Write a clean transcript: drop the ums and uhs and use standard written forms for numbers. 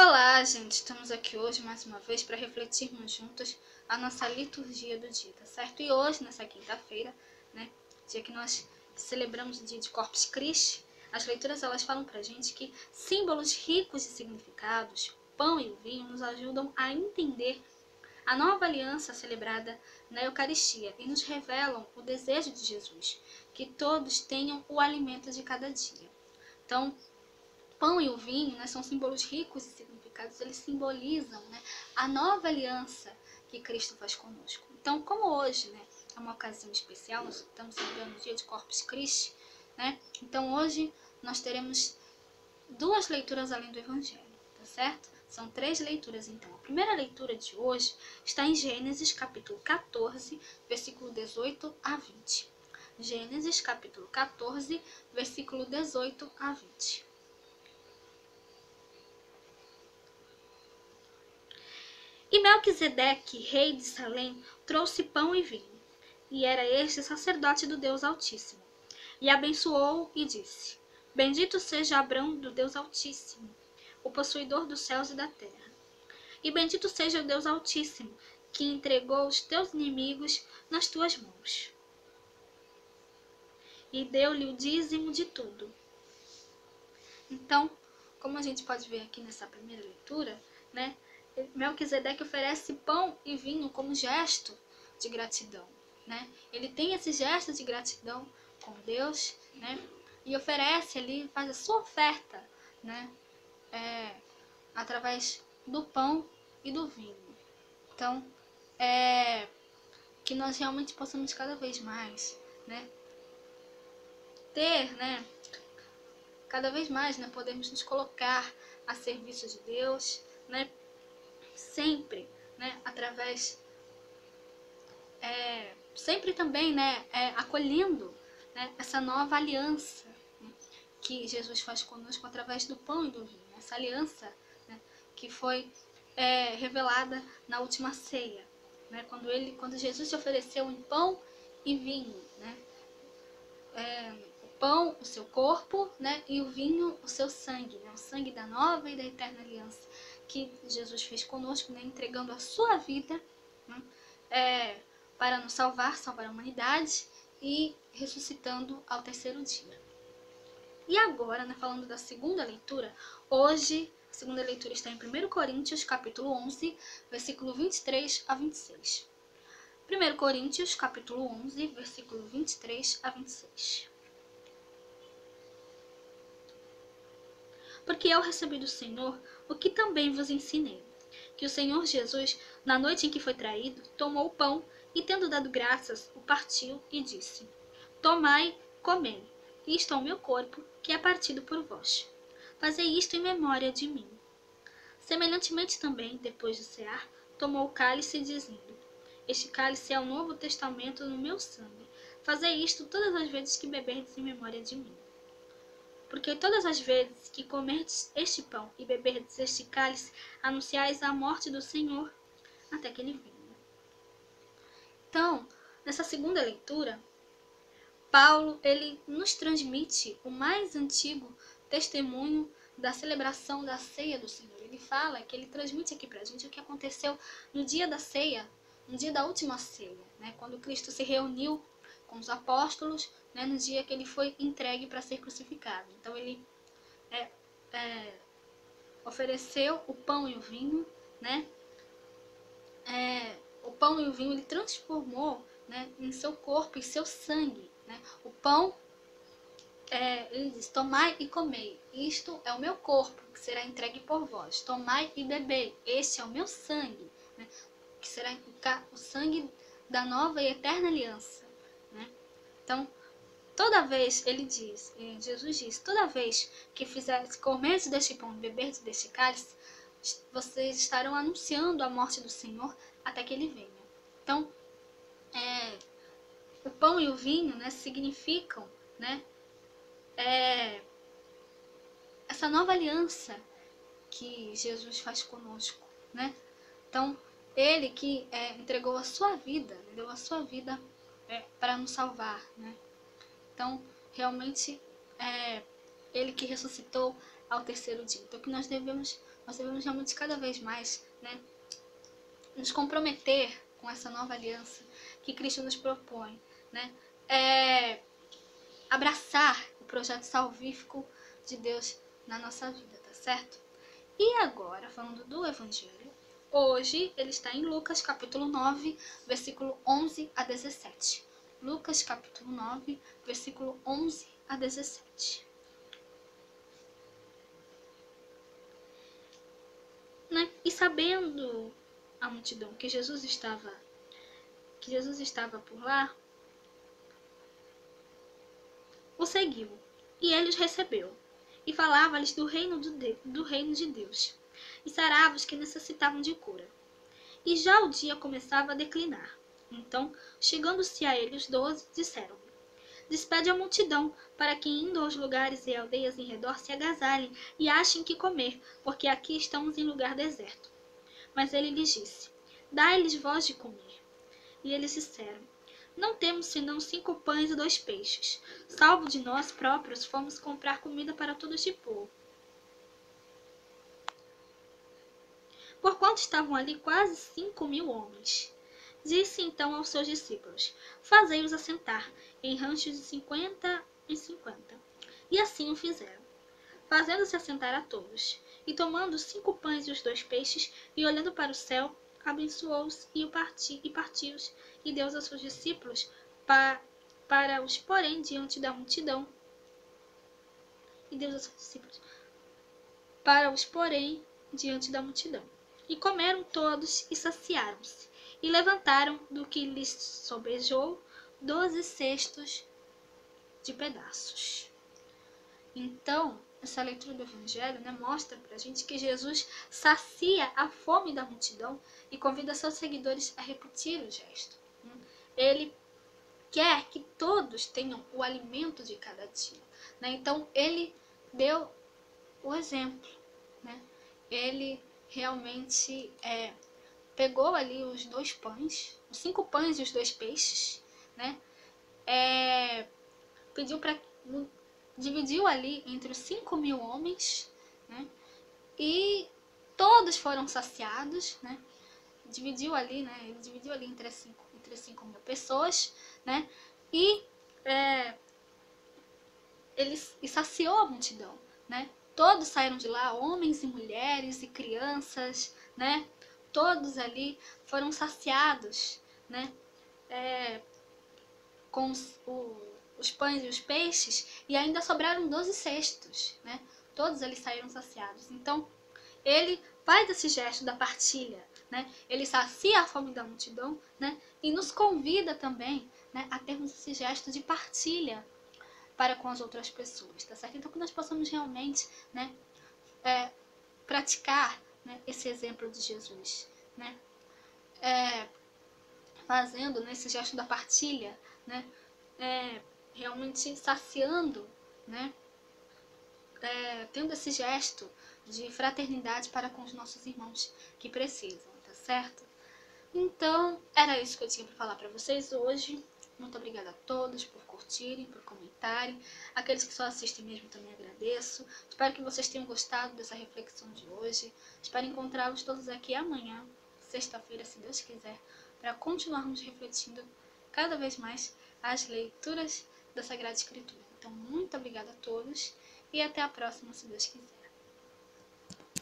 Olá, gente! Estamos aqui hoje mais uma vez para refletirmos juntos a nossa liturgia do dia, tá certo? E hoje, nessa quinta-feira, né, dia que nós celebramos o dia de Corpus Christi, as leituras elas falam pra gente que símbolos ricos de significados, o pão e o vinho, nos ajudam a entender a nova aliança celebrada na Eucaristia e nos revelam o desejo de Jesus, que todos tenham o alimento de cada dia. Então, pão e o vinho, né, são símbolos ricos e significados, eles simbolizam, né, a nova aliança que Cristo faz conosco. Então, como hoje, né, é uma ocasião especial, nós estamos celebrando o dia de Corpus Christi, né, então hoje nós teremos duas leituras além do Evangelho, tá certo? São 3 leituras, então. A primeira leitura de hoje está em Gênesis, capítulo 14, versículo 18 a 20. Gênesis, capítulo 14, versículo 18 a 20. E Melquisedeque, rei de Salém, trouxe pão e vinho, e era este sacerdote do Deus Altíssimo. E abençoou e disse: Bendito seja Abrão do Deus Altíssimo, o possuidor dos céus e da terra. E bendito seja o Deus Altíssimo, que entregou os teus inimigos nas tuas mãos. E deu-lhe o dízimo de tudo. Então, como a gente pode ver aqui nessa primeira leitura, né, Melquisedeque oferece pão e vinho como gesto de gratidão, né? Ele tem esse gesto de gratidão com Deus, né? E oferece ali, faz a sua oferta, né? Através do pão e do vinho. Então, que nós realmente possamos cada vez mais, né, ter, né, cada vez mais, né, podemos nos colocar a serviço de Deus, né, sempre, né, através, sempre também, né, acolhendo, né, essa nova aliança, né, que Jesus faz conosco através do pão e do vinho, essa aliança, né, que foi revelada na última ceia, né, quando Jesus se ofereceu em pão e vinho, né, o pão, o seu corpo, né, e o vinho, o seu sangue, né, o sangue da nova e da eterna aliança que Jesus fez conosco, né, entregando a sua vida, né, para nos salvar a humanidade e ressuscitando ao terceiro dia. E agora, né, falando da segunda leitura, hoje a segunda leitura está em 1 Coríntios, capítulo 11, versículo 23 a 26. 1 Coríntios, capítulo 11, versículo 23 a 26. Porque eu recebi do Senhor o que também vos ensinei, que o Senhor Jesus, na noite em que foi traído, tomou o pão e, tendo dado graças, o partiu e disse: Tomai, comei, isto é o meu corpo, que é partido por vós. Fazei isto em memória de mim. Semelhantemente também, depois de cear, tomou o cálice, dizendo: Este cálice é o novo testamento no meu sangue. Fazei isto todas as vezes que beberdes em memória de mim. Porque todas as vezes que comerdes este pão e beberdes este cálice, anunciais a morte do Senhor até que ele venha. Então, nessa segunda leitura, Paulo ele nos transmite o mais antigo testemunho da celebração da ceia do Senhor. Ele fala que ele transmite aqui pra gente o que aconteceu no dia da ceia, no dia da última ceia, né, quando Cristo se reuniu com os apóstolos, né, no dia que ele foi entregue para ser crucificado. Então ele ofereceu o pão e o vinho, né? O pão e o vinho ele transformou, né, em seu corpo e seu sangue, né? O pão, ele diz: Tomai e comei, isto é o meu corpo, que será entregue por vós. Tomai e bebei, este é o meu sangue, né, que será o sangue da nova e eterna aliança, né? Então, toda vez, Jesus diz, toda vez que comerdes deste pão e beberdes deste cálice, vocês estarão anunciando a morte do Senhor até que ele venha. Então, o pão e o vinho, né, significam, né, essa nova aliança que Jesus faz conosco, né? Então, ele que entregou a sua vida, deu a sua vida para nos salvar, né? Então, realmente, ele que ressuscitou ao terceiro dia. Então, que nós devemos realmente cada vez mais, né, nos comprometer com essa nova aliança que Cristo nos propõe, né, abraçar o projeto salvífico de Deus na nossa vida, tá certo? E agora, falando do Evangelho, hoje ele está em Lucas capítulo 9, versículo 11 a 17. Lucas capítulo 9, versículo 11 a 17. Né? E sabendo a multidão que Jesus estava por lá, o seguiu, e ele os recebeu, e falava-lhes do reino de Deus, e sarava os que necessitavam de cura. E já o dia começava a declinar. Então, chegando-se a ele os 12, disseram-lhe: Despede a multidão, para que indo aos lugares e aldeias em redor se agasalhem e achem que comer, porque aqui estamos em lugar deserto. Mas ele lhes disse: Dai-lhes vós de comer. E eles disseram: Não temos senão 5 pães e 2 peixes. Salvo de nós próprios, fomos comprar comida para todo este povo. Porquanto estavam ali quase 5.000 homens. Disse então aos seus discípulos: Fazei-os assentar em ranchos de 50 em 50. E assim o fizeram, fazendo-se assentar a todos. E tomando os 5 pães e os 2 peixes, e olhando para o céu, abençoou-os e partiu-os, e deu aos seus discípulos para os porem diante da multidão. E deu aos seus discípulos para os porem diante da multidão. E comeram todos e saciaram-se, e levantaram do que lhes sobejou 12 cestos de pedaços. Então, essa leitura do Evangelho, né, mostra pra gente que Jesus sacia a fome da multidão e convida seus seguidores a repetir o gesto. Ele quer que todos tenham o alimento de cada dia, né? Então, ele deu o exemplo, né? Ele realmente pegou ali os 2 pães, os 5 pães e os 2 peixes, né? Dividiu ali entre os 5.000 homens, né? E todos foram saciados, né? Ele dividiu ali entre 5.000 pessoas, né? E ele saciou a multidão, né? Todos saíram de lá, homens e mulheres e crianças, né? Todos ali foram saciados, né? Com os pães e os peixes, e ainda sobraram 12 cestos, né? Todos ali saíram saciados. Então, ele faz esse gesto da partilha, né? Ele sacia a fome da multidão, né? E nos convida também, né, a termos esse gesto de partilha para com as outras pessoas, tá certo? Então, que nós possamos realmente, né, praticar, né, esse exemplo de Jesus, né? Fazendo nesse gesto da partilha, né? Realmente saciando, né? Tendo esse gesto de fraternidade para com os nossos irmãos que precisam, tá certo? Então, era isso que eu tinha para falar para vocês hoje. Muito obrigada a todos por curtirem, por comentarem. Aqueles que só assistem mesmo também agradeço. Espero que vocês tenham gostado dessa reflexão de hoje. Espero encontrá-los todos aqui amanhã, sexta-feira, se Deus quiser, para continuarmos refletindo cada vez mais as leituras da Sagrada Escritura. Então, muito obrigada a todos e até a próxima, se Deus quiser.